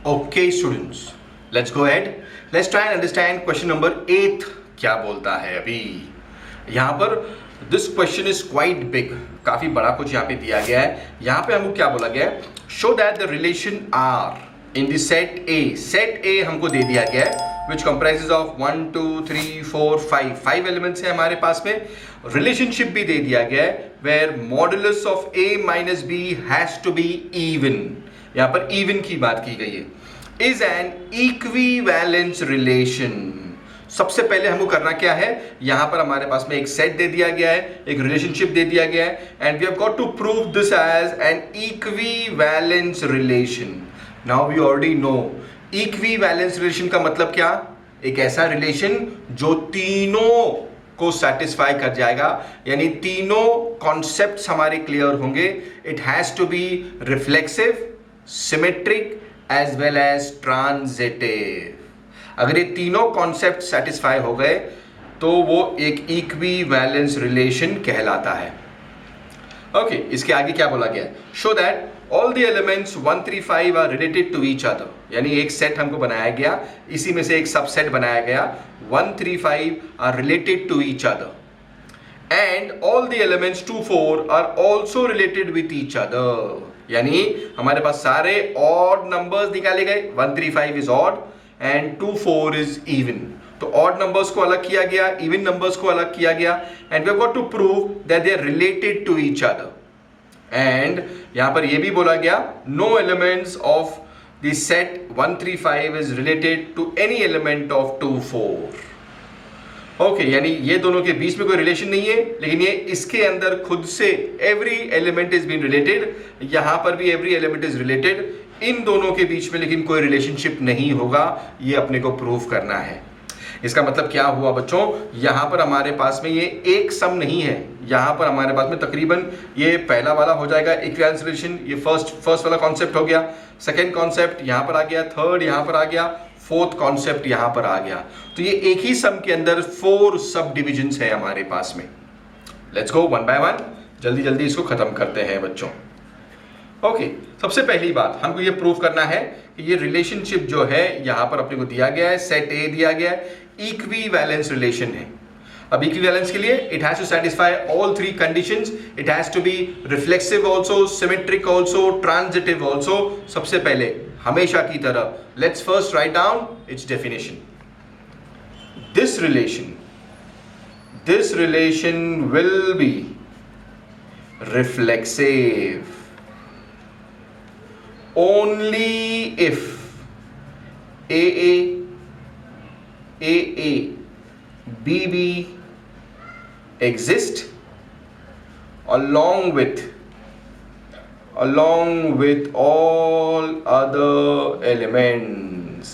Okay, students, let's go ahead. Let's try and understand question number 8 क्या बोलता है अभी यहाँ पर. This question is quite big, काफी बड़ा कुछ यहाँ पे दिया गया है. यहाँ पे हमको क्या बोला गया है? Show that the relation R in the set A. Set A हमको दे दिया गया है which comprises of 1 2 3 4 5 एलिमेंट्स है हमारे पास में. रिलेशनशिप भी दे दिया गया है where modulus of a minus b has to be even. यहाँ पर इवन की बात की गई है. Is an equivalence relation. सबसे पहले हमको करना क्या है? यहां पर हमारे पास में एक सेट दे दिया गया है, एक रिलेशनशिप दे दिया गया है, and we have got to prove this as an equivalence relation. Now we already know equivalence relation का मतलब क्या? एक ऐसा रिलेशन जो तीनों को सेटिस्फाई कर जाएगा, यानी तीनों कॉन्सेप्ट्स हमारे क्लियर होंगे. It has to be reflexive, symmetric as well as transitive. अगर ये तीनों कॉन्सेप्ट सेटिस्फाई हो गए तो वो एक इक्विवेलेंस रिलेशन कहलाता है. ओके, इसके आगे क्या बोला गया? Show that all the elements 1 3 5 are related to each other. यानी एक सेट हमको बनाया गया, इसी में से एक सबसेट बनाया गया. 1 3 5 are related to each other and all the elements 2 4 are also related with each other. यानी हमारे पास सारे odd numbers निकाले गए. 1 3 5 is odd and 2 4 is even. तो odd numbers को अलग किया गया, even numbers को अलग किया गया, and we have got to prove that they are related to each other. And यहाँ पर ये भी बोला गया no elements of the set 1 3 5 is related to any element of 2 4. Okay, यानी ये दोनों के बीच में कोई रिलेशन नहीं है, लेकिन ये इसके अंदर खुद से every element is been related. यहां पर भी एवरी एलिमेंट इज रिलेटेड. इन दोनों के बीच में लेकिन कोई रिलेशनशिप नहीं होगा, ये अपने को प्रूव करना है. इसका मतलब क्या हुआ बच्चों? यहां पर हमारे पास में ये एक सम नहीं है. यहां पर हमारे पास में तकरीबन ये पहला वाला हो जाएगा इक्विवेलेंस रिलेशन. ये फर्स्ट वाला कॉन्सेप्ट हो गया. सेकेंड कॉन्सेप्ट यहां पर आ गया, थर्ड यहां पर आ गया, फोर्थ कॉन्सेप्ट यहां पर आ गया. तो ये एक ही सम के अंदर 4 सब डिविजन्स है हमारे पास में. Let's go one by one, जल्दी जल्दी इसको खत्म करते हैं बच्चों. ओके, सबसे पहली बात हमको ये प्रूव करना है कि ये रिलेशनशिप जो है यहां पर अपने को दिया गया है, सेट ए दिया गया है, इक्विवेलेंस रिलेशन है. अब इक्विवेलेंस के लिए it has to satisfy all 3 conditions. It has to be reflexive also, symmetric also, transitive also. सबसे पहले हमेशा की तरह let's first write down its definition. This relation will be reflexive only if AA, BB exist along with all other elements.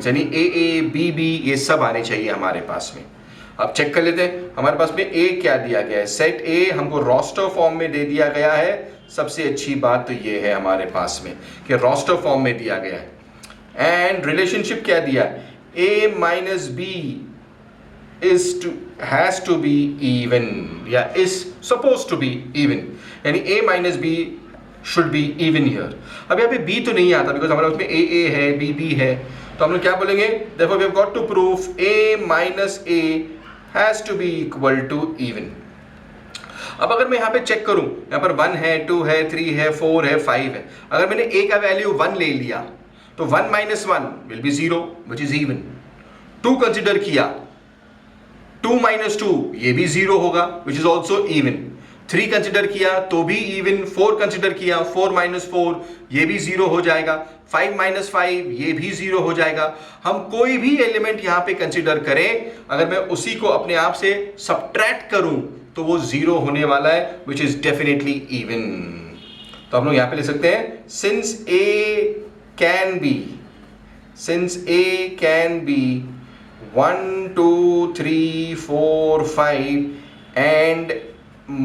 यानी AA, BB ये सब आने चाहिए हमारे पास में. अब चेक कर लेते हैं हमारे पास में ए क्या दिया गया है. सेट ए हमको रोस्टर फॉर्म में दे दिया गया है. सबसे अच्छी बात तो ये है हमारे पास में कि रोस्टर फॉर्म में दिया गया है. एंड रिलेशनशिप क्या दिया है? A minus B has to be even या is suppose to be even. यानी A minus B should be even here. अब यहाँ पे बी तो नहीं आता बिकॉज हमारे उसमें ए है, बी है. तो हम लोग क्या बोलेंगे? देखो we have got to prove A minus A has to be equal to even. अब अगर मैं यहाँ पे चेक करूं, यहाँ पर 1 है, 2 है, 3 है, 4 है, 5 है. अगर मैंने a का वैल्यू 1 ले लिया तो 1 minus 1 will be 0 which is even. 2 consider किया, 2 minus 2 ये भी 0 होगा which is also even. 3 consider किया तो भी इवन. 4 कंसिडर किया, 4 minus 4 ये भी 0 हो जाएगा. 5 minus 5 ये भी 0 हो जाएगा. हम कोई भी एलिमेंट यहां पे कंसिडर करें, अगर मैं उसी को अपने आप से सबट्रैक्ट करूं तो वो 0 होने वाला है which is definitely even. तो हम लोग यहां पे लिख सकते हैं since A can be 1 2 3 4 5 and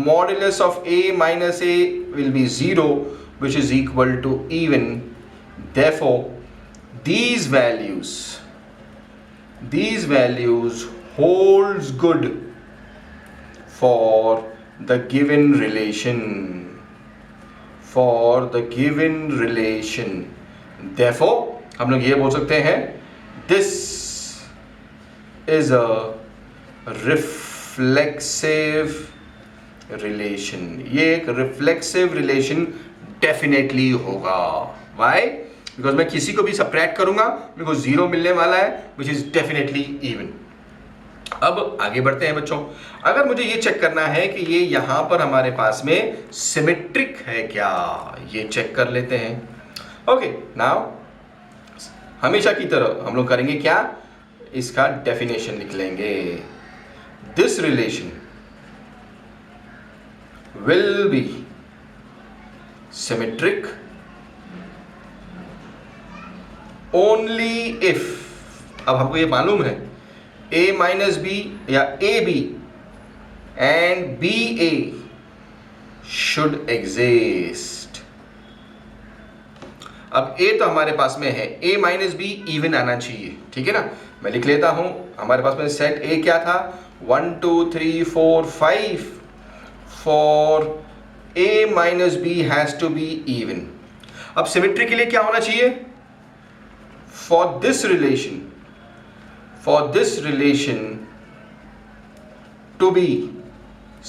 modulus of A minus A will be 0 which is equal to even. Therefore these values holds good for the given relation. For the given relation. Therefore हम लोग ये बोल सकते हैं this is a reflexive relation. ये एक reflexive relation definitely होगा। Why? Because मैं किसी को भी सब्ट्रैक्ट करूंगा मेरे को 0 मिलने वाला है विच इज डेफिनेटली इवन। अब आगे बढ़ते हैं बच्चों। अगर मुझे ये चेक करना है कि ये यहां पर हमारे पास में सिमेट्रिक है क्या, ये चेक कर लेते हैं। ओके, नाउ हमेशा की तरह हम लोग करेंगे क्या, इसका डेफिनेशन लिख लेंगे। This relation will be symmetric only if, अब हमको ये मालूम है a माइनस बी या A B and B A should exist. अब a तो हमारे पास में है, a माइनस बी इवन आना चाहिए, ठीक है ना। मैं लिख लेता हूं, हमारे पास में सेट a क्या था, 1 2 3 4 5 for a minus b has to be even। अब सिमेट्री के लिए क्या होना चाहिए, for this relation to be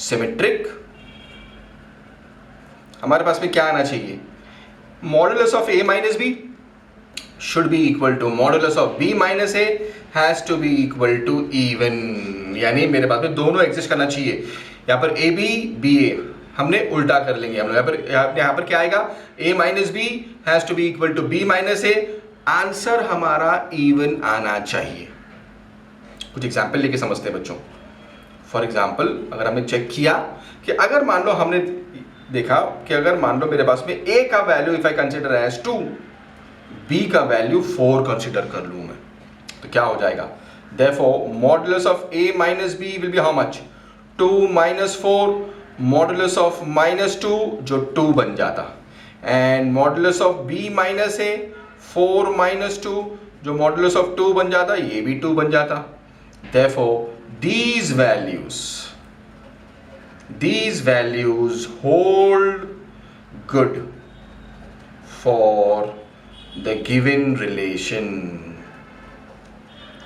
symmetric हमारे पास में क्या आना चाहिए, modulus of a minus b should be equal to modulus of b minus a has to be equal to even। यानी मेरे पास में दोनों एग्जिस्ट करना चाहिए। यहाँ पर ए बी बी ए हमने उल्टा कर लेंगे हम लोग। यहाँ पर क्या आएगा, a minus B has to be equal to B minus A. Answer हमारा इवन आना चाहिए। कुछ एग्जाम्पल लेके समझते हैं बच्चों। फॉर एग्जाम्पल, अगर हमने चेक किया कि अगर मान लो हमने देखा कि अगर मान लो मेरे पास में a का value if I consider as 2, b का वैल्यू 4 कंसिडर कर लूं मैं, तो क्या हो जाएगा, therefore modulus of a minus b will be how much, 2 minus 4, modulus of minus 2 जो 2 बन जाता, and modulus of b minus a 4 minus 2 जो मॉडुलस ऑफ 2 बन जाता, ये भी 2 बन जाता। Therefore these values hold good for the given relation।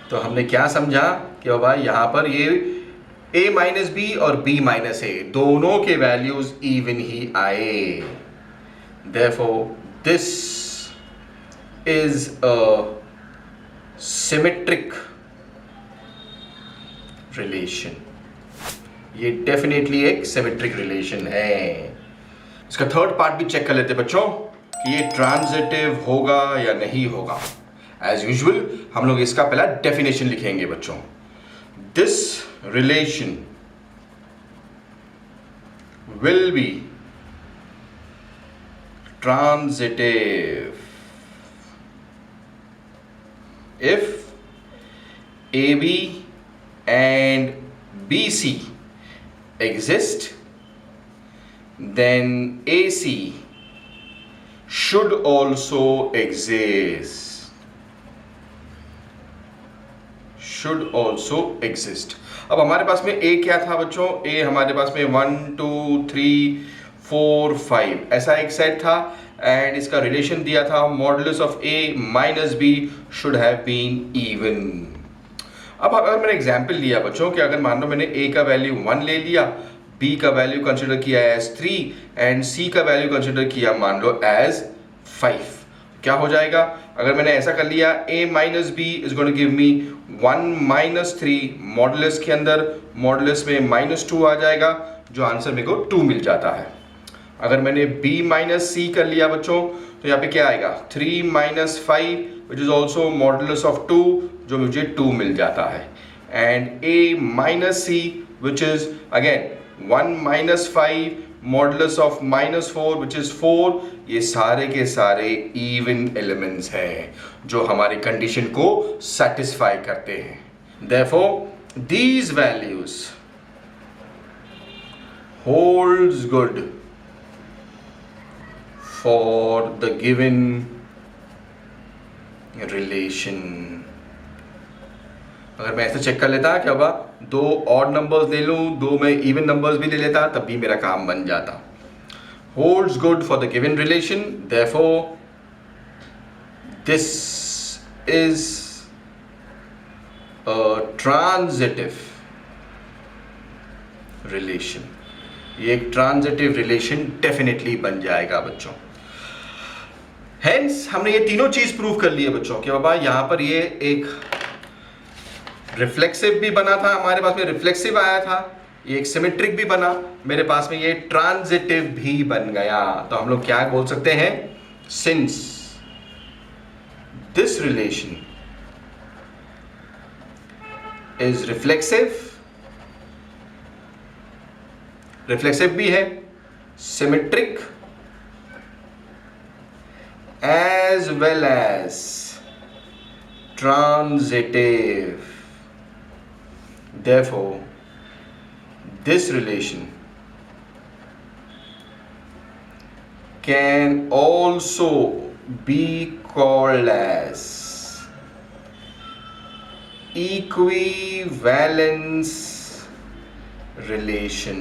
तो हमने क्या समझा कि बाबा यहां पर ये a माइनस बी और b माइनस ए दोनों के वैल्यूज इवन ही आए। Therefore, this is a symmetric relation। ये डेफिनेटली एक सिमेट्रिक रिलेशन है। इसका थर्ड पार्ट भी चेक कर लेते बच्चों कि ये ट्रांजिटिव होगा या नहीं होगा। एज यूजुअल हम लोग इसका पहला डेफिनेशन लिखेंगे बच्चों। This relation will B transitive if AB and BC exist, then AC should also exist। अब हमारे पास में A क्या था बच्चों, A हमारे पास में 1 2 3 4 5 ऐसा एक सेट था, एंड इसका रिलेशन दिया था modulus of a minus B should have been even. अब अगर मैंने एग्जांपल लिया बच्चों कि अगर मान लो मैंने a का वैल्यू 1 ले लिया, b का वैल्यू कंसिडर किया एज 3 एंड c का वैल्यू कंसिडर किया मान लो एज 5, क्या हो जाएगा अगर मैंने ऐसा कर लिया, a minus B is going to give me 1 minus 3, modulus के अंदर मॉडुलस में -2 आ जाएगा, जो आंसर मेरे को 2 मिल जाता है। अगर मैंने b माइनस सी कर लिया बच्चों तो यहाँ पे क्या आएगा, 3 minus 5 which is also modulus of 2 जो मुझे 2 मिल जाता है, and a minus C which is again 1 minus 5 modulus of -4 which is 4। ये सारे के सारे इवन एलिमेंट्स हैं जो हमारी कंडीशन को सेटिस्फाई करते हैं। Therefore these values holds good for the given relation। अगर मैं ऐसे चेक कर लेता कि अब 2 ऑड नंबर्स ले लूं, 2 मैं इवन नंबर्स भी ले लेता, तब भी मेरा काम बन जाता। holds good for the given relation, therefore this is a transitive relation. ये एक ट्रांजिटिव रिलेशन डेफिनेटली बन जाएगा बच्चों. हेंस हमने ये तीनों चीज प्रूव कर ली है बच्चों कि बाबा यहां पर ये एक रिफ्लेक्सिव भी बना था, हमारे पास में रिफ्लेक्सिव आया था, ये एक सिमेट्रिक भी बना, मेरे पास में ये ट्रांजिटिव भी बन गया. तो हम लोग क्या बोल सकते हैं, since this relation is reflexive, reflexive भी है, symmetric as well as transitive, therefore this relation can also be called as equivalence relation.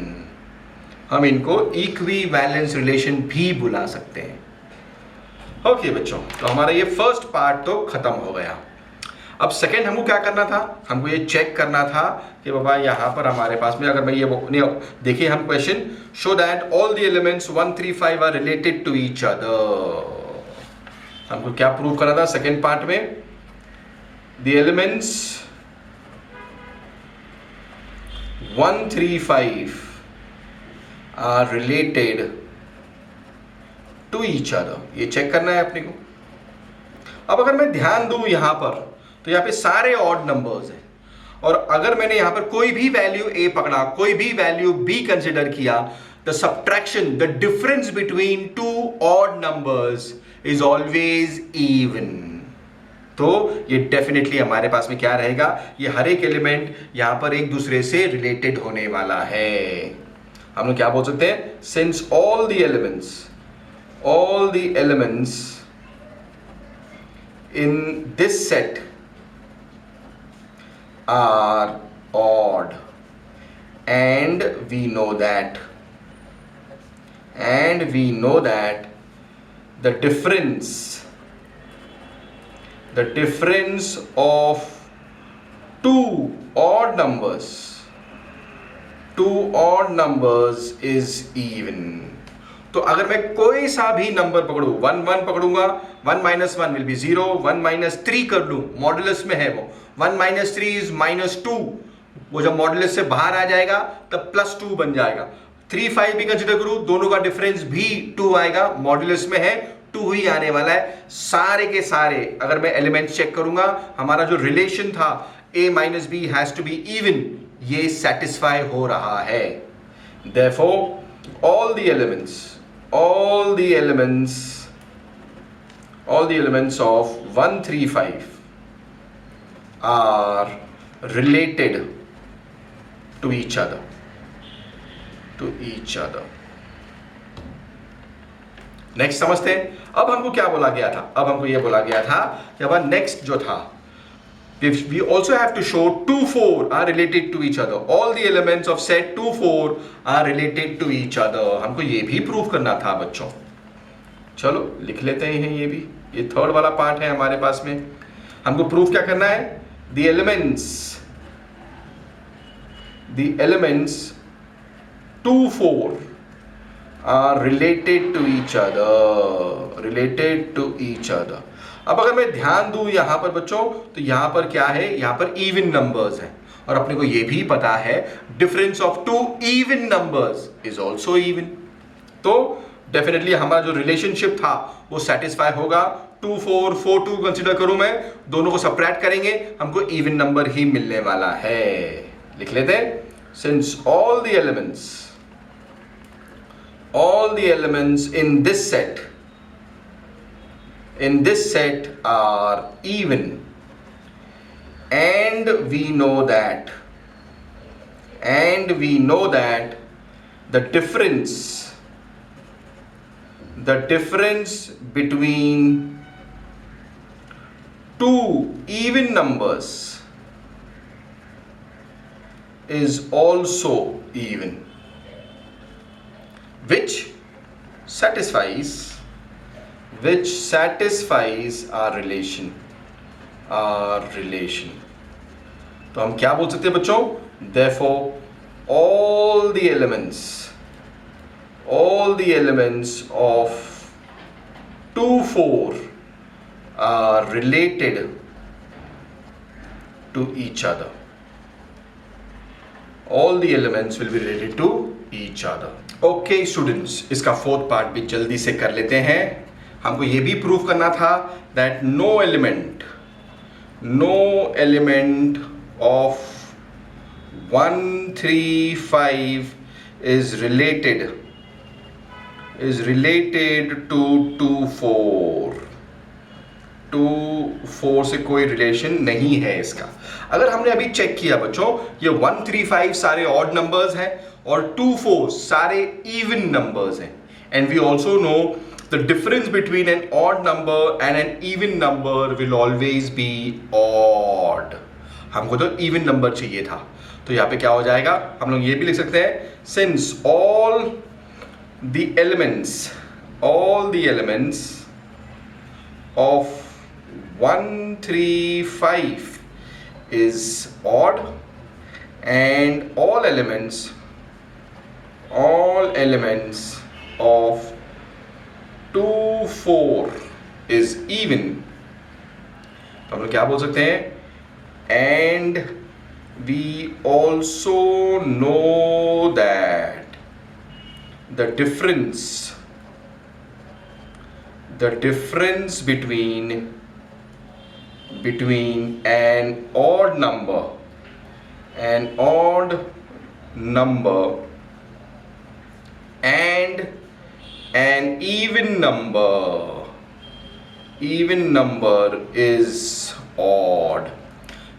हम इनको equivalence relation भी बुला सकते हैं. ओके बच्चों, तो हमारा ये फर्स्ट पार्ट तो खत्म हो गया. अब सेकेंड हमको क्या करना था, हमको ये चेक करना था कि बाबा यहाँ पर हमारे पास में अगर मैं ये देखिए हम question show that all the elements 1 3 5 are related to each other. हमको क्या प्रूव करना था सेकेंड पार्ट में, the elements 1 3 5 are related to each other. ये चेक करना है अपने को. अब अगर मैं ध्यान दूं यहां पर, तो यहां पे सारे ऑड नंबर्स हैं, और अगर मैंने यहां पर कोई भी वैल्यू ए पकड़ा, कोई भी वैल्यू बी कंसिडर किया, the subtraction, the difference between two odd numbers is always even. तो ये डेफिनेटली हमारे पास में क्या रहेगा, ये हर एक एलिमेंट यहां पर एक दूसरे से रिलेटेड होने वाला है. हम लोग क्या बोल सकते हैं, since all the elements in this set are odd, and we know that the difference of two odd numbers is even. तो अगर मैं कोई सा भी नंबर पकड़ू, 1 1 पकड़ूंगा, 1 - 1 विल बी 0, 1 - 3 कर लूं, मॉडुलस में है वो, 1 - 3 इज -2, वो जब मॉडुलस से बाहर आ जाएगा तब +2 बन जाएगा. 3 5 भी कंसिडर करूं, दोनों का डिफरेंस भी 2 आएगा, मॉडुलस में है 2 ही आने वाला है. सारे के सारे अगर मैं एलिमेंट्स चेक करूंगा, हमारा जो रिलेशन था a - b has to be even, ये सेटिस्फाई हो रहा है. therefore all the elements of 1 3 5 are related to each other. Next समझते हैं. अब हमको क्या बोला गया था, अब हमको ये बोला गया था कि अब नेक्स्ट जो था, we also have to show 2 4 are related to each other. All the elements of set 2 4 are related to each other. हमको ये भी प्रूव करना था बच्चों. चलो लिख लेते हैं ये भी, ये थर्ड वाला पार्ट है हमारे पास में. हमको प्रूफ क्या करना है, the elements 2 4 are related to each other. अब अगर मैं ध्यान दूं यहां पर बच्चों, तो यहां पर क्या है, यहां पर इवन नंबर्स हैं, और अपने को यह भी पता है difference of 2 even numbers is also even. तो डेफिनेटली हमारा जो रिलेशनशिप था वो सेटिस्फाई होगा. 2 4 4 2 कंसिडर करूं मैं, दोनों को सबट्रैक्ट करेंगे, हमको इवन नंबर ही मिलने वाला है. लिख लेते हैं, since all the elements in this set are even, and we know that the difference between two even numbers is also even, which satisfies which satisfies our relation. तो हम क्या बोल सकते हैं बच्चों? Therefore all the elements of 2 4 are related to each other. All the elements will be related to each other. Okay students, इसका fourth part भी जल्दी से कर लेते हैं. हमको ये भी प्रूव करना था that no element of 1 3 5 is related to 2 4. 2 4 से कोई रिलेशन नहीं है इसका. अगर हमने अभी चेक किया बच्चों, ये 1 3 5 सारे ऑड नंबर्स हैं और 2 4 सारे इवन नंबर्स हैं. And we also know the difference between an odd number and an even number will always be odd. हमको तो इवन नंबर चाहिए था, तो यहाँ पे क्या हो जाएगा, हम लोग ये भी लिख सकते हैं, since all the elements of 1 3 5 is odd and all elements of 2 4 is even. तो हम लोग क्या बोल सकते हैं, and we also know that the difference between an odd number and an even number is odd.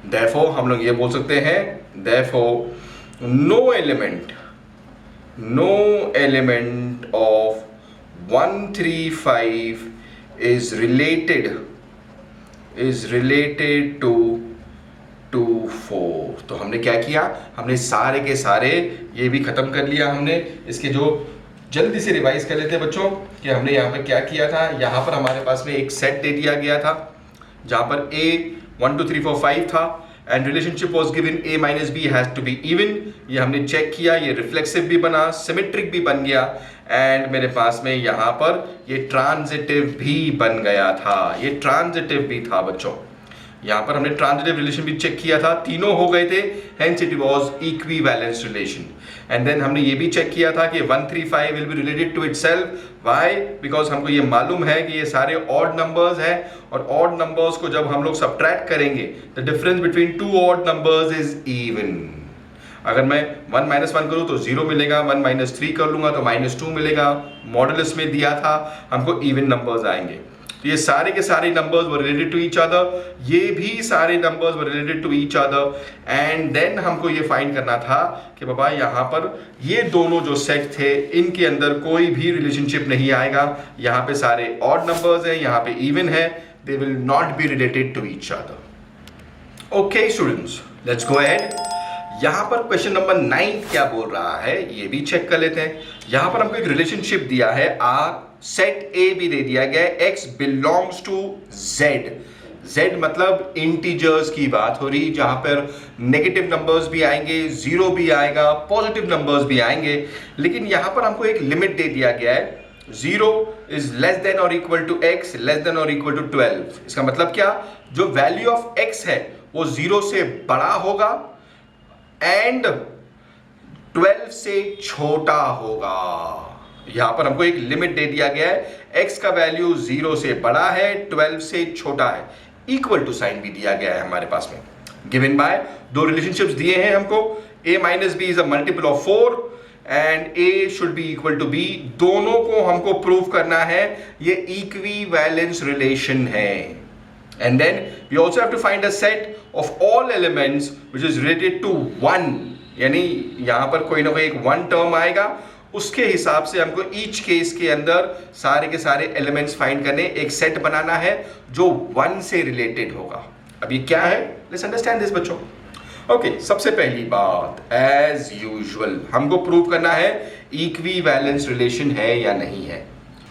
Therefore हम लोग ये बोल सकते हैं, therefore no element of 1 3 5 is related to 2 4. तो हमने क्या किया, हमने सारे के सारे ये भी खत्म कर लिया. हमने इसके जो जल्दी से रिवाइज कर लेते हैं बच्चों कि हमने यहाँ पर क्या किया था. यहाँ पर हमारे पास में एक सेट दे दिया गया था जहाँ पर a 1 2 3 4 5 था and relationship was given a minus B has to be even. ये हमने चेक किया, ये रिफ्लेक्सिव भी बना, सिमेट्रिक भी बन गया एंड मेरे पास में यहाँ पर ये ट्रांजिटिव भी बन गया था. ये ट्रांजिटिव भी था बच्चों. यहाँ पर हमने ट्रांजिटिव रिलेशन भी चेक किया था, तीनों हो गए थे, hence it was equivalence relation. And then हमने ये भी चेक किया था कि 1 3 5 will be related to itself. Why? Because हमको ये मालूम है कि ये सारे ऑड नंबर्स हैं और ऑड नंबर्स को जब हम लोग सब्ट्रैक्ट करेंगे the difference between two odd numbers is even. अगर मैं 1 - 1 करूँ तो 0 मिलेगा, 1 - 3 कर लूंगा तो -2 मिलेगा. मॉडुलस में दिया था हमको इवन नंबर्स आएंगे. तो ये सारे के सारे numbers were related to each other, ये भी सारे numbers were related to each other. And then हमको ये फाइंड करना था कि बाबा यहाँ पर ये दोनों जो सेट थे इनके अंदर कोई भी रिलेशनशिप नहीं आएगा. यहाँ पे सारे ऑड नंबर्स हैं, यहाँ पे इवन है, they will not be related to each other. Okay students, let's go ahead. यहाँ पर क्वेश्चन नंबर 9 क्या बोल रहा है ये भी चेक कर लेते हैं. यहाँ पर हमको एक रिलेशनशिप दिया है R, सेट A भी दे दिया गया है, X बिलोंग्स टू Z मतलब इंटीजर्स की बात हो रही, जहां पर नेगेटिव नंबर्स भी आएंगे, 0 भी आएगा, पॉजिटिव नंबर्स भी आएंगे. लेकिन यहां पर हमको एक लिमिट दे दिया गया है, 0 इज लेस देन और equal to X less than और इक्वल टू 12. इसका मतलब क्या, जो वैल्यू ऑफ X है वो 0 से बड़ा होगा एंड 12 से छोटा होगा. यहां पर हमको एक लिमिट दे दिया गया है, x का वैल्यू 0 से बड़ा है, 12 से छोटा है. इक्वल टू साइन भी दिया गया है हमारे पास में, गिवन बाय दो रिलेशनशिप्स दिए हैं हमको. a minus B is a multiple of 4 and a should be equal to b. दोनों को हमको प्रूव करना है, ये इक्विवेलेंस रिलेशन है. And then we also have to find a set of all elements which is related to 1. यानी यहां पर कोई ना कोई एक 1 टर्म आएगा, उसके हिसाब से हमको ईच केस के अंदर सारे के सारे एलिमेंट्स फाइंड करने, एक सेट बनाना है जो 1 से रिलेटेड होगा. अब ये क्या है, लेट्स अंडरस्टैंड दिस बच्चों. ओके, सबसे पहली बात एज यूजुअल हमको प्रूव करना है इक्विवेलेंस रिलेशन है या नहीं है.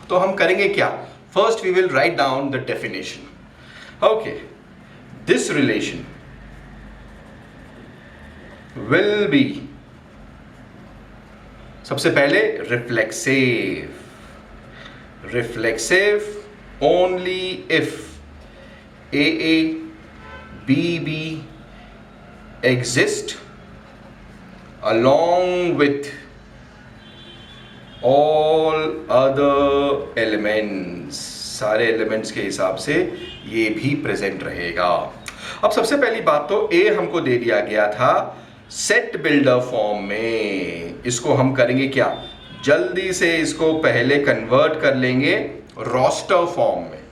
तो हम करेंगे क्या, first we will write down the definition. Okay, this relation will be, सबसे पहले reflexive, reflexive only if AA BB exist along with all other elements, सारे एलिमेंट्स के हिसाब से ये भी प्रेजेंट रहेगा। अब सबसे पहली बात तो A हमको दे दिया गया था सेट बिल्डर फॉर्म में, इसको हम करेंगे क्या, जल्दी से इसको पहले कन्वर्ट कर लेंगे रोस्टर फॉर्म में।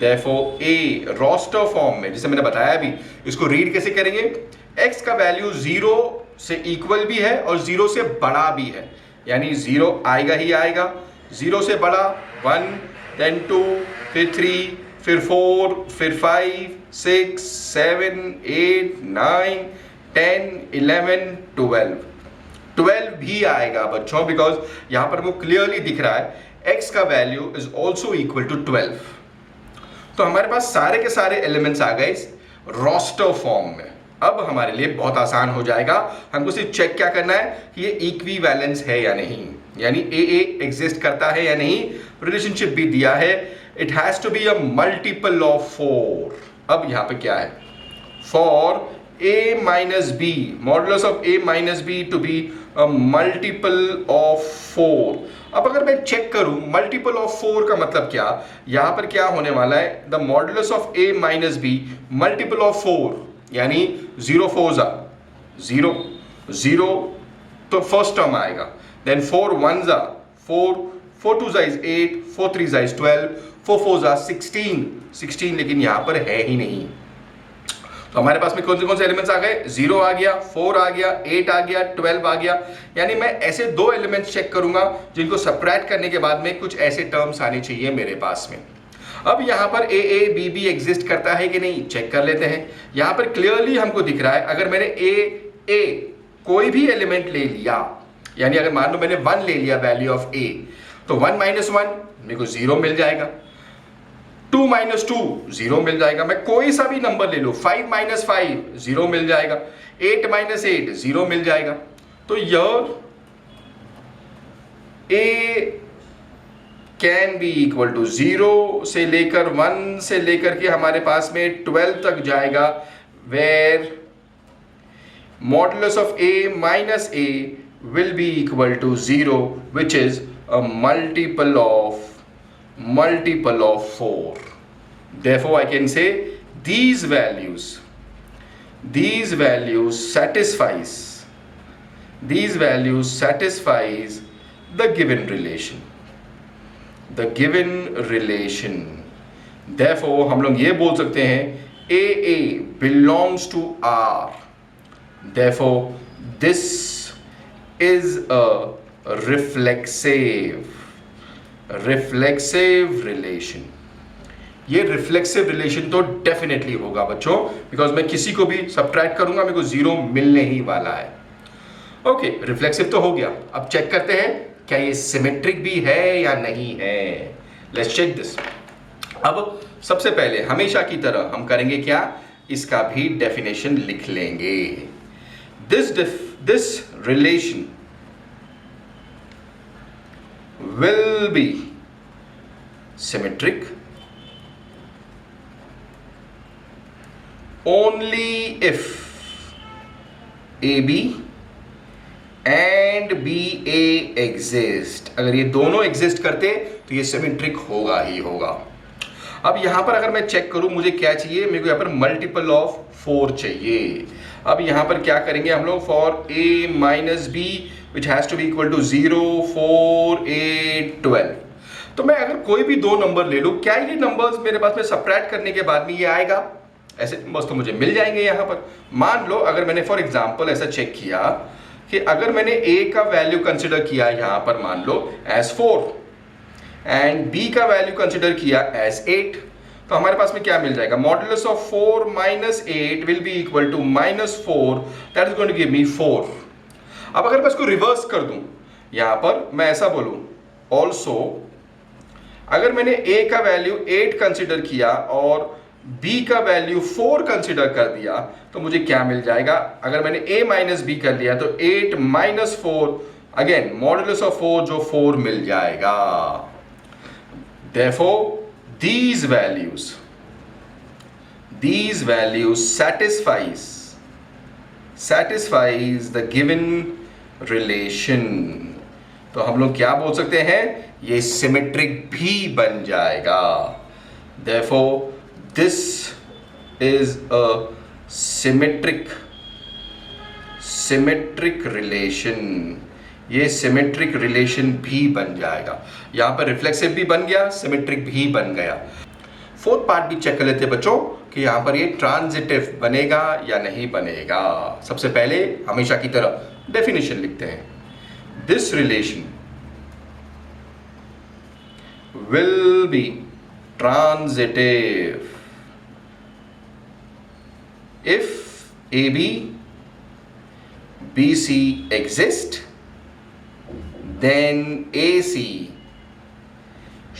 Therefore A रोस्टर फॉर्म में, जैसे मैंने बताया अभी, इसको रीड कैसे करेंगे, x का वैल्यू 0 से इक्वल भी है और 0 से बड़ा भी है, यानी 0 आएगा ही आएगा, 0 से बड़ा 1, then 2, फिर 3, फिर 4, फिर 5, 6, 7, 8, 9, 10, 11, 12 भी आएगा बच्चों, बिकॉज यहां पर वो क्लियरली दिख रहा है x का value is also equal to 12। तो हमारे पास सारे के सारे एलिमेंट्स आ गए इस रोस्टर फॉर्म में। अब हमारे लिए बहुत आसान हो जाएगा, हमको सिर्फ चेक क्या करना है कि ये इक्विवेलेंस है या नहीं, यानी AA एग्जिस्ट करता है या नहीं। रिलेशनशिप भी दिया है, it has to be a multiple of 4। अब यहां पे क्या है, for A minus B, modulus of A minus B to be a multiple of 4। अब अगर मैं चेक करूं मल्टीपल ऑफ 4 का मतलब क्या, यहां पर क्या होने वाला है, the modulus of A minus be multiple of 4, यानी 0 4 जा 0 0, तो फर्स्ट टर्म आएगा, देन 4 1 जा 4, 4 2 जा इज 8, 4 3 जा इज 12, 4 4 जा 16, लेकिन यहां पर है ही नहीं। तो हमारे पास में कौन से एलिमेंट्स आ गए, 0 आ गया, 4 आ गया, 8 आ गया, 12 आ गया, यानी मैं ऐसे दो एलिमेंट्स चेक करूंगा जिनको सबट्रैक्ट करने के बाद में कुछ ऐसे टर्म्स आने चाहिए मेरे पास में। अब यहां पर AA BB एग्जिस्ट करता है कि नहीं चेक कर लेते हैं। यहां पर क्लियरली हमको दिख रहा है, अगर मैंने A कोई भी एलिमेंट ले लिया, यानी अगर मान लो मैंने 1 ले लिया वैल्यू ऑफ A, तो 1 माइनस 1 मेरे को 0 मिल जाएगा, 2 माइनस 2 0 मिल जाएगा। मैं कोई सा भी नंबर ले लो, 5 माइनस 5 0 मिल जाएगा, 8 माइनस 8 0 मिल जाएगा। तो your A can be equal to 0 से लेकर 1 से लेकर के हमारे पास में 12 तक जाएगा, where modulus of A minus A will be equal to 0 which is a multiple of 4. Therefore I can say these values satisfies the given relation. Therefore हम लोग ये बोल सकते हैं AA belongs to R. Therefore this is a reflexive relation। ये reflexive relation तो definitely होगा बच्चों, बिकॉज मैं किसी को भी सबट्रैक्ट करूंगा मेरे को 0 मिलने ही वाला है। ओके, रिफ्लेक्सिव तो हो गया। अब चेक करते हैं क्या ये सिमेट्रिक भी है या नहीं है। Let's check this. अब सबसे पहले हमेशा की तरह हम करेंगे क्या, इसका भी डेफिनेशन लिख लेंगे। This relation will be symmetric only if AB and BA exist। अगर ये दोनों एग्जिस्ट करते तो ये सिमेट्रिक होगा ही होगा। अब यहां पर अगर मैं चेक करूं मुझे क्या चाहिए, मेरे को यहां पर मल्टीपल ऑफ 4 चाहिए। अब यहां पर क्या करेंगे हम लोग, for A minus B which has to be equal to 0 4 8 12। तो मैं अगर कोई भी दो नंबर ले लूं, क्या ये नंबर्स मेरे पास में सबट्रैक्ट करने के बाद में ये आएगा, ऐसे नंबर्स तो मुझे मिल जाएंगे। यहां पर मान लो अगर मैंने फॉर एग्जांपल ऐसा चेक किया कि अगर मैंने A का वैल्यू कंसिडर किया यहां पर मान लो एज 4 एंड B का वैल्यू कंसिडर किया एज 8, तो हमारे पास में क्या मिल जाएगा, modulus of 4 minus 8 will be equal to -4, that is going to give me 4। अब अगर मैं इसको रिवर्स कर दूं, यहां पर मैं ऐसा बोलूं ऑल्सो अगर मैंने a का वैल्यू 8 कंसिडर किया और b का वैल्यू 4 कंसिडर कर दिया तो मुझे क्या मिल जाएगा? अगर मैंने a माइनस b कर लिया तो 8 माइनस 4, अगेन मॉडुलस ऑफ 4 जो 4 मिल जाएगा। Therefore these values satisfies the given relation। तो हम लोग क्या बोल सकते हैं? ये सिमेट्रिक भी बन जाएगा। Therefore this is a symmetric relation। ये सिमेट्रिक रिलेशन भी बन जाएगा। यहां पर रिफ्लेक्सिव भी बन गया, सिमेट्रिक भी बन गया। फोर्थ पार्ट भी चेक कर लेते हैं बच्चों कि यहां पर ये ट्रांजिटिव बनेगा या नहीं बनेगा। सबसे पहले हमेशा की तरह डेफिनेशन लिखते हैं। This relation will B transitive if AB BC exist, then AC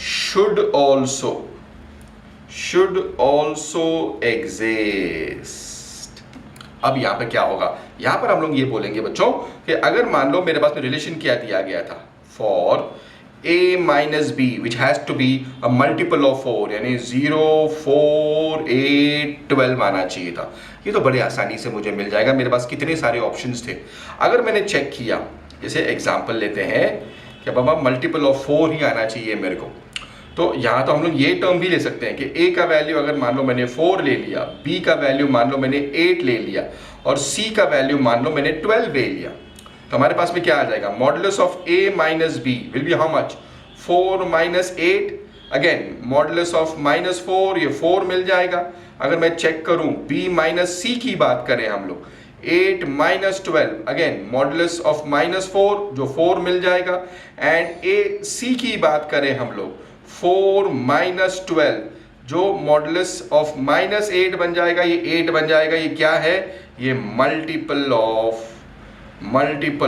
should also exist। अब यहां पे क्या होगा? यहां पर हम लोग ये बोलेंगे बच्चों कि अगर मान लो मेरे पास में रिलेशन क्या दिया गया था, for a minus B which has to be a multiple of 4, यानी 0 4 8 12 आना चाहिए था। ये तो बड़े आसानी से मुझे मिल जाएगा, मेरे पास कितने सारे ऑप्शंस थे। अगर मैंने चेक किया, जैसे एग्जांपल लेते हैं कि बाबा मल्टीपल ऑफ 4 ही आना चाहिए मेरे को, तो यहाँ तो हम लोग ये टर्म भी ले सकते हैं कि a का वैल्यू अगर मान लो मैंने 4 ले लिया, b का वैल्यू मान लो मैंने 8 ले लिया और c का वैल्यू मान लो मैंने 12 ले लिया, तो हमारे पास में क्या आ जाएगा? Modulus of a minus B will be how much? 4 minus 8, again modulus of minus 4, ये 4 मिल जाएगा। अगर मैं चेक करूं b माइनस c की बात करें हम लोग, 8 minus 12, again modulus of minus 4 जो 4 मिल जाएगा। एंड a c की बात करें हम लोग, 4 माइनस 12 जो मॉडुलस ऑफ माइनस 8 बन जाएगा, ये 8 बन जाएगा। ये क्या है? ये मल्टीपल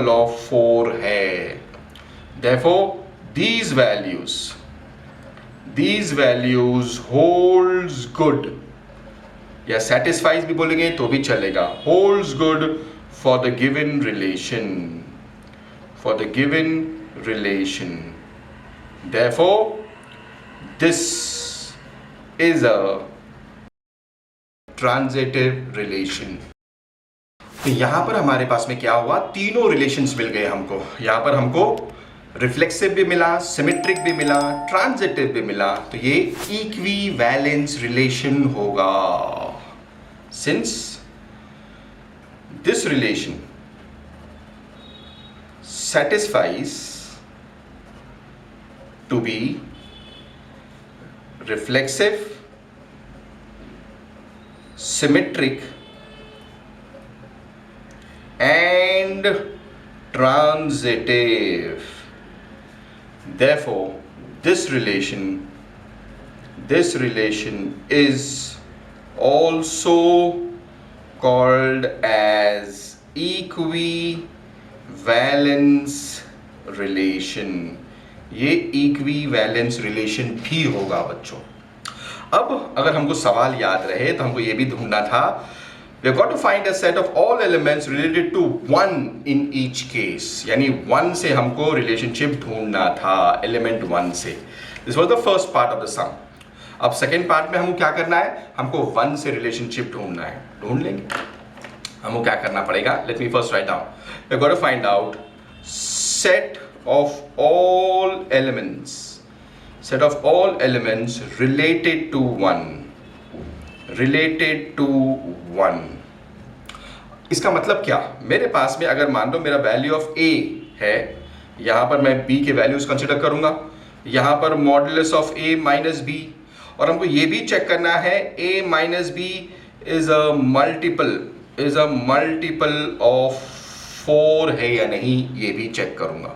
ऑफ 4 है। Therefore these values holds good, या satisfies भी बोलेंगे तो भी चलेगा, holds good for the given relation। Therefore this is a transitive relation। तो यहां पर हमारे पास में क्या हुआ? तीनों रिलेशंस मिल गए हमको। यहां पर हमको रिफ्लेक्सिव भी मिला, सिमेट्रिक भी मिला, ट्रांजिटिव भी मिला, तो ये इक्विवेलेंस रिलेशन होगा। Since this relation satisfies to be reflexive, symmetric and transitive। Therefore this relation is also called as equivalence relation। ये इक्विवेलेंस रिलेशन भी होगा बच्चों। अब अगर हमको सवाल याद रहे तो हमको ये भी ढूंढना था, we have got to find a set of all elements related to 1 in each case, यानी 1 से हमको रिलेशनशिप ढूंढना था, एलिमेंट 1 से। This was the first part of the sum. अब सेकेंड पार्ट में हमको क्या करना है? हमको 1 से रिलेशनशिप ढूंढना है। ढूंढ लेंगे। हमको क्या करना पड़ेगा? Let me first write down. We have got to find out set of all elements related to 1। इसका मतलब क्या? मेरे पास में अगर मान लो मेरा वैल्यू ऑफ a है, यहां पर मैं b के वैल्यूज कंसिडर करूंगा, यहां पर modulus of a minus b, और हमको ये भी चेक करना है a minus b is a multiple of 4 है या नहीं, ये भी चेक करूंगा।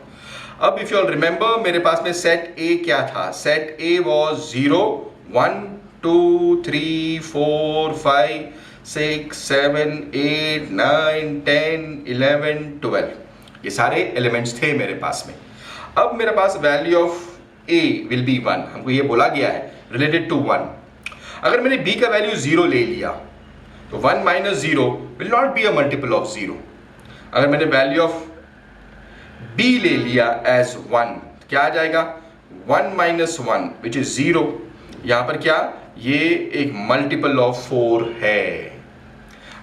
अब इफ यू ऑल रिमेंबर, मेरे पास में सेट A क्या था? सेट A वाज 0 1 2 3 4 5 6 7 8 9 10 11 12, ये सारे एलिमेंट्स थे मेरे पास में। अब मेरे पास value of a will be 1, हमको ये बोला गया है रिलेटेड टू 1। अगर मैंने b का वैल्यू 0 ले लिया तो 1 minus 0 will not B a multiple of 0। अगर मैंने वैल्यू ऑफ b ले लिया एज 1, क्या आ जाएगा 1 माइनस 1 विच इज 0। यहां पर क्या, ये एक मल्टीपल ऑफ 4 है।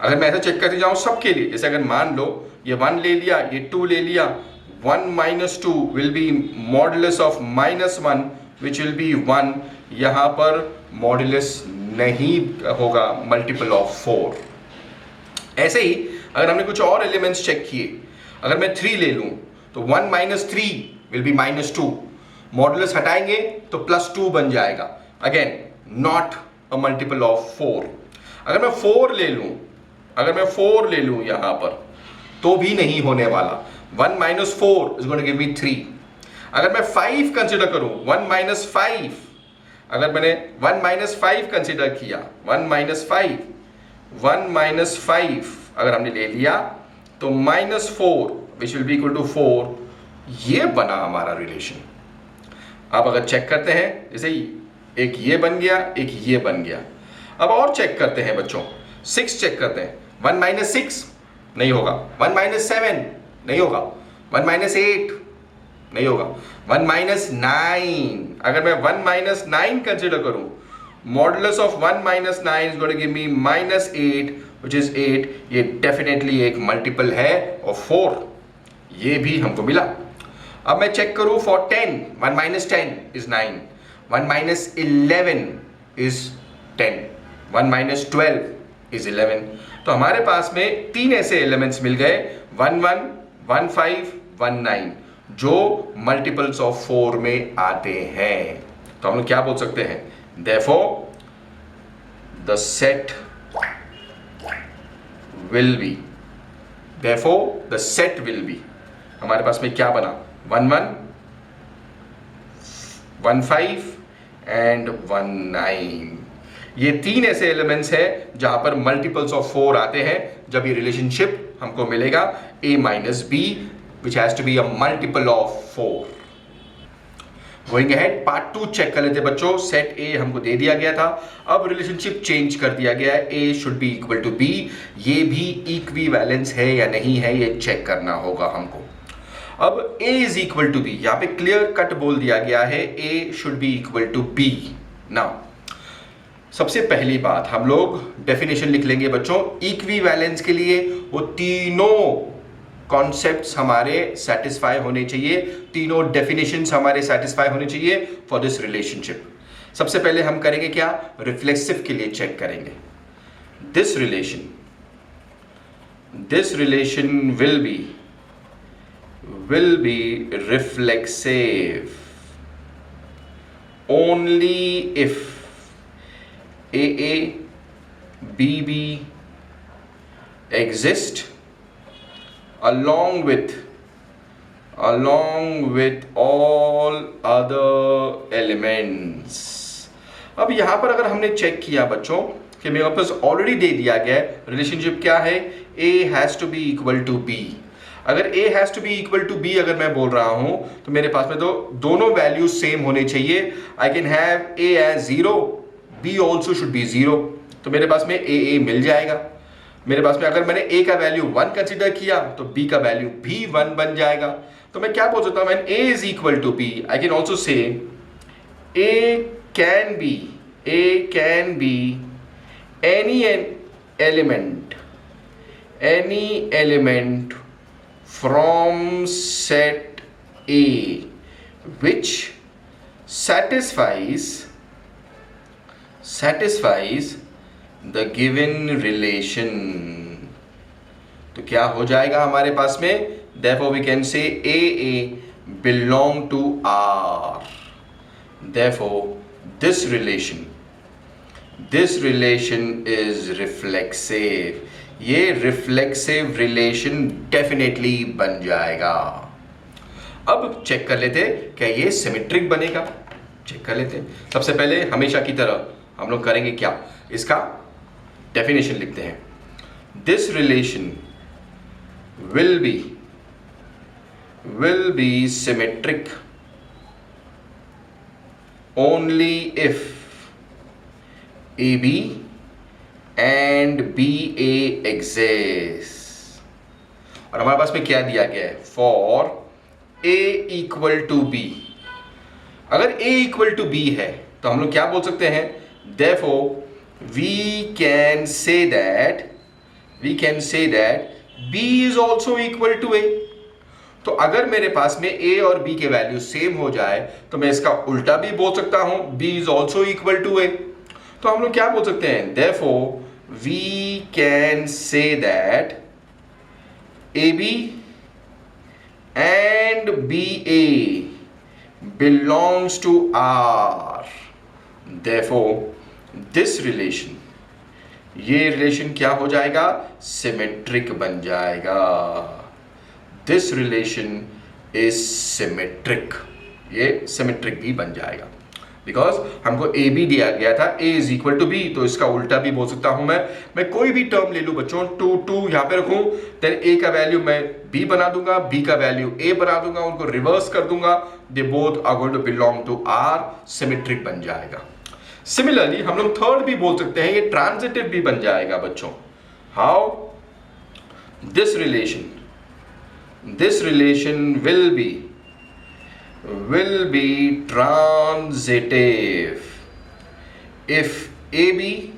अगर मैं ऐसा चेक करते जाऊं सबके लिए, जैसे अगर मान लो ये 1 ले लिया, ये 2 ले लिया, 1 minus 2 will be modulus of minus 1 which will be 1। यहां पर मॉडुलस नहीं होगा मल्टीपल ऑफ 4। ऐसे ही अगर हमने कुछ और एलिमेंट्स चेक किए, अगर मैं 3 ले लूं तो 1 minus 3 will be minus 2, modulus हटाएंगे तो प्लस 2 बन जाएगा, again not a multiple of 4। अगर मैं 4 ले लूं, यहां पर तो भी नहीं होने वाला, 1 minus 4 is going to give me 3। अगर मैं 5 कंसिडर करूं, 1 माइनस 5, अगर मैंने 1 माइनस 5 कंसिडर किया, 1 माइनस 5 अगर हमने ले लिया तो minus 4 which will be equal to 4, ये बना हमारा रिलेशन। अब अगर चेक करते हैं, जैसे एक ये बन गया, एक ये बन गया। अब और चेक करते हैं बच्चों, 6 चेक करते हैं, 1 माइनस 6 नहीं होगा, 1 माइनस 7 नहीं होगा, 1 माइनस 8 नहीं होगा, 1 माइनस 9। अगर मैं 1 माइनस 9 कंसिडर करूं, modulus of 1 minus 9 is going to give me minus 8 which is 8। ये डेफिनेटली एक मल्टीपल है ऑफ 4, ये भी हमको मिला। अब मैं चेक करूं for 10, 1 minus 10 is 9, 1 minus 11 is 10, 1 minus 12 is 11। तो हमारे पास में 3 ऐसे एलिमेंट्स मिल गए, 1 1, 1 5, 1 9, जो मल्टीपल्स ऑफ 4 में आते हैं। तो हम लोग क्या बोल सकते हैं, therefore the set will be, हमारे पास में क्या बना, 1 1, 1 5 एंड 1 9। ये 3 ऐसे एलिमेंट्स हैं जहां पर मल्टीपल्स ऑफ 4 आते हैं। जब ये रिलेशनशिप हमको मिलेगा a minus b which has to be a multiple of 4। Going ahead, part 2 check कर लेते बच्चों। सेट A हमको दे दिया गया था, अब रिलेशनशिप चेंज कर दिया गया है, A should be equal to B। ये भी इक्विवेलेंस है या नहीं है, ये चेक करना होगा हमको। अब A is equal to B, यहाँ पे क्लियर कट बोल दिया गया है A should be equal to B। Now सबसे पहली बात हम लोग डेफिनेशन लिख लेंगे बच्चों। इक्विवेलेंस के लिए वो तीनों कॉन्सेप्ट्स हमारे सेटिस्फाई होने चाहिए, तीनों डेफिनेशंस हमारे सेटिस्फाई होने चाहिए फॉर दिस रिलेशनशिप। सबसे पहले हम करेंगे क्या, रिफ्लेक्सिव के लिए चेक करेंगे। This relation will be reflexive only if AA BB exist along with all other elements। अब यहां पर अगर हमने चेक किया बच्चों कि मेरे पास ऑलरेडी दे दिया गया है रिलेशनशिप क्या है, A has to be equal to B। अगर A has to be equal to B अगर मैं बोल रहा हूं तो मेरे पास में तो दोनों वैल्यूज सेम होने चाहिए। I can have A as 0, B also should be 0, तो मेरे पास में A मिल जाएगा। मेरे पास में अगर मैंने A का वैल्यू 1 कंसिडर किया तो B का वैल्यू भी 1 बन जाएगा। तो मैं क्या बोल सकता हूं, when A is equal to B, I can also say A can be any element from set A which satisfies the given relation। तो क्या हो जाएगा हमारे पास में, therefore we can say AA belong to R। therefore this relation is reflexive। ये reflexive relation definitely बन जाएगा। अब चेक कर लेते क्या ये सिमेट्रिक बनेगा, चेक कर लेते हैं। सबसे पहले हमेशा की तरह हम लोग करेंगे क्या, इसका डेफिनेशन लिखते हैं। This relation will B symmetric only if AB and BA exists। और हमारे पास में क्या दिया गया है, for A equal to B। अगर A इक्वल टू B है तो हम लोग क्या बोल सकते हैं, therefore we can say that B is also equal to A। तो अगर मेरे पास में A और B के वैल्यू सेम हो जाए तो मैं इसका उल्टा भी बोल सकता हूं, B is also equal to A। तो हम लोग क्या बोल सकते हैं, therefore we can say that AB and BA belongs to R। therefore this relation, ये रिलेशन क्या हो जाएगा, सिमेट्रिक बन जाएगा। दिस रिलेशन इज सिमेट्रिक, ये सिमेट्रिक भी बन जाएगा बिकॉज हमको ए बी दिया गया था, ए इज इक्वल टू बी, तो इसका उल्टा भी बोल सकता हूं मैं कोई भी टर्म ले लूं बच्चों, टू यहां पे रखूं, देन ए का वैल्यू मैं बी बना दूंगा, बी का वैल्यू ए बना दूंगा, उनको रिवर्स कर दूंगा, they both are going to belong to R, symmetric बन जाएगा। सिमिलरली हम लोग थर्ड भी बोल सकते हैं, ये ट्रांजिटिव भी बन जाएगा बच्चों। How, this relation will be transitive if AB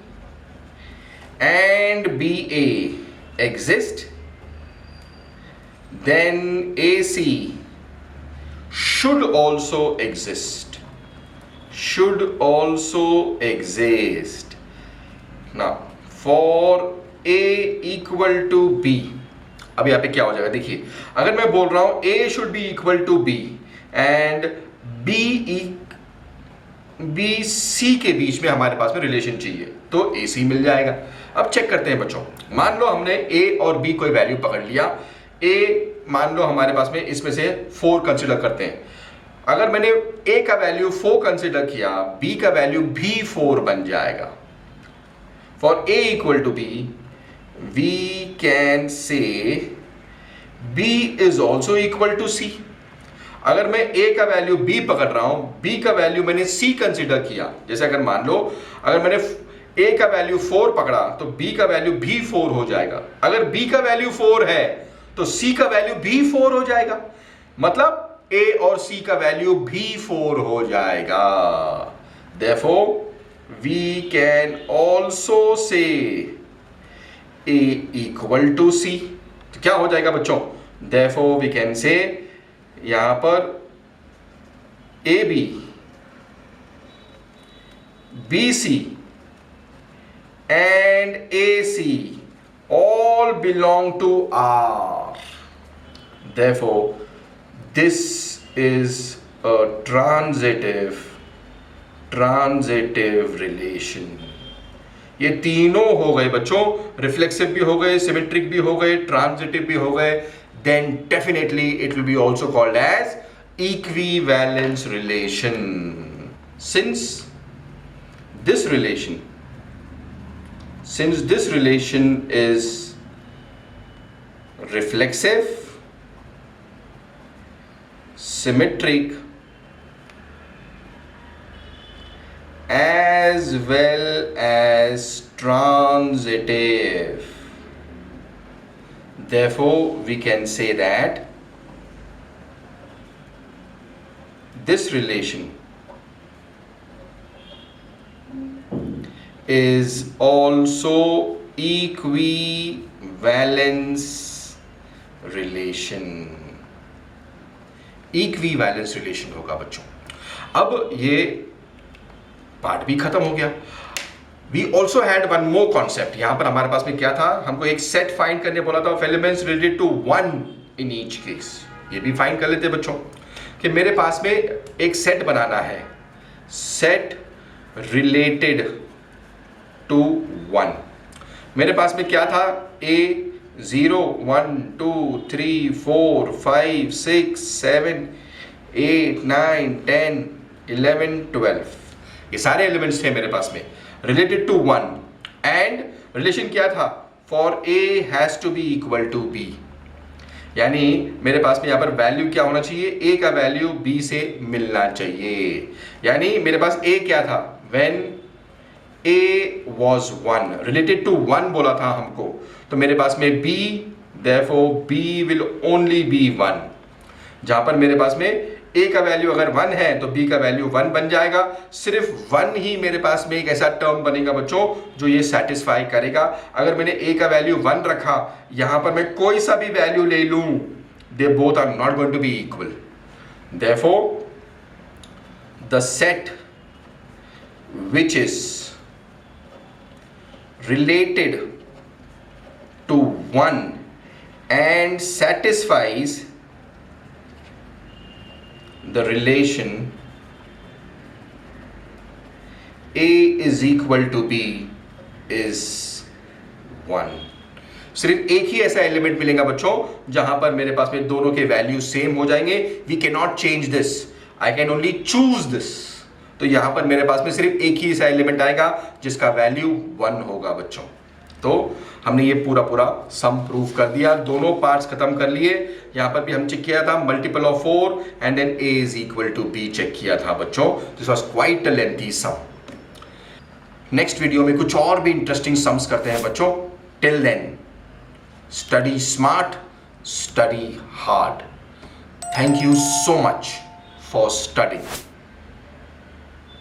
and BA exist, then AC should also exist, now for A equal to B, अब यहाँ पे क्या हो जाएगा, देखिए अगर मैं बोल रहा हूं A should be equal to B and B C के बीच में हमारे पास में रिलेशन चाहिए तो ए सी मिल जाएगा। अब चेक करते हैं बच्चों, मान लो हमने ए और बी कोई वैल्यू पकड़ लिया, ए मान लो हमारे पास में इसमें से 4 कंसिडर करते हैं, अगर मैंने ए का वैल्यू 4 कंसिडर किया, बी का वैल्यू भी 4 बन जाएगा। For A equal to B we can say B is also equal to C. अगर मैं A का वैल्यू B पकड़ रहा हूं, B का वैल्यू मैंने C कंसीडर किया, जैसे अगर मान लो अगर मैंने A का वैल्यू 4 पकड़ा तो B का वैल्यू भी 4 हो जाएगा, अगर B का वैल्यू 4 है तो C का वैल्यू भी 4 हो जाएगा, मतलब A और C का वैल्यू भी 4 हो जाएगा। Therefore we can also say A equal to C। तो क्या हो जाएगा बच्चों, Therefore we can say यहां पर A B B C and A C all belong to R, therefore this is a transitive relation. ये तीनों हो गए बच्चों, रिफ्लेक्सिव भी हो गए, सिमेट्रिक भी हो गए, ट्रांजिटिव भी हो गए, then definitely it will be also called as equivalence relation। Since this relation is reflexive, symmetric as well as transitive, therefore we can say that this relation is also equivalence relation। equivalence relation होगा बच्चों। अब ये part भी खत्म हो गया। We also had one more concept। यहां पर हमारे पास में क्या था, हमको एक सेट फाइंड करने बोला था of elements related to 1 in each case. ये भी फाइंड कर लेते बच्चों कि मेरे पास में एक सेट बनाना है, सेट रिलेटेड टू 1। मेरे पास में क्या था, A 0 1 2 3 4 5 6 7 8 9 10 11 12, ये सारे एलिमेंट्स थे मेरे पास में related to 1 and relation क्या था, for A has to be equal to B यानी मेरे पास में यहाँ पर वैल्यू क्या होना चाहिए, ए का वैल्यू बी से मिलना चाहिए। यानी मेरे पास ए क्या था, when A was 1, related to 1 बोला था हमको, तो मेरे पास में B, therefore B will only be 1। जहां पर मेरे पास में ए का वैल्यू अगर 1 है तो बी का वैल्यू 1 बन जाएगा। सिर्फ 1 ही मेरे पास में एक ऐसा टर्म बनेगा बच्चों जो ये सेटिस्फाई करेगा। अगर मैंने ए का वैल्यू 1 रखा, यहां पर मैं कोई सा भी वैल्यू ले लूं, they both are not going to be equal. Therefore the set which is related to 1 and satisfies the relation A is equal to B is 1। सिर्फ एक ही ऐसा एलिमेंट मिलेगा बच्चों जहां पर मेरे पास में दोनों के वैल्यू सेम हो जाएंगे। We can not change this, I can only choose this. तो यहां पर मेरे पास में सिर्फ एक ही ऐसा एलिमेंट आएगा जिसका वैल्यू 1 होगा बच्चों। तो हमने ये पूरा सम प्रूव कर दिया, दोनों पार्ट्स खत्म कर लिए। यहां पर भी हम चेक किया था multiple of 4 and then a is equal to b check किया था बच्चों। This was quite a lengthy sum. Next video में कुछ और भी इंटरेस्टिंग सम्स करते हैं बच्चों। Till then study smart, study hard. Thank you so much for studying.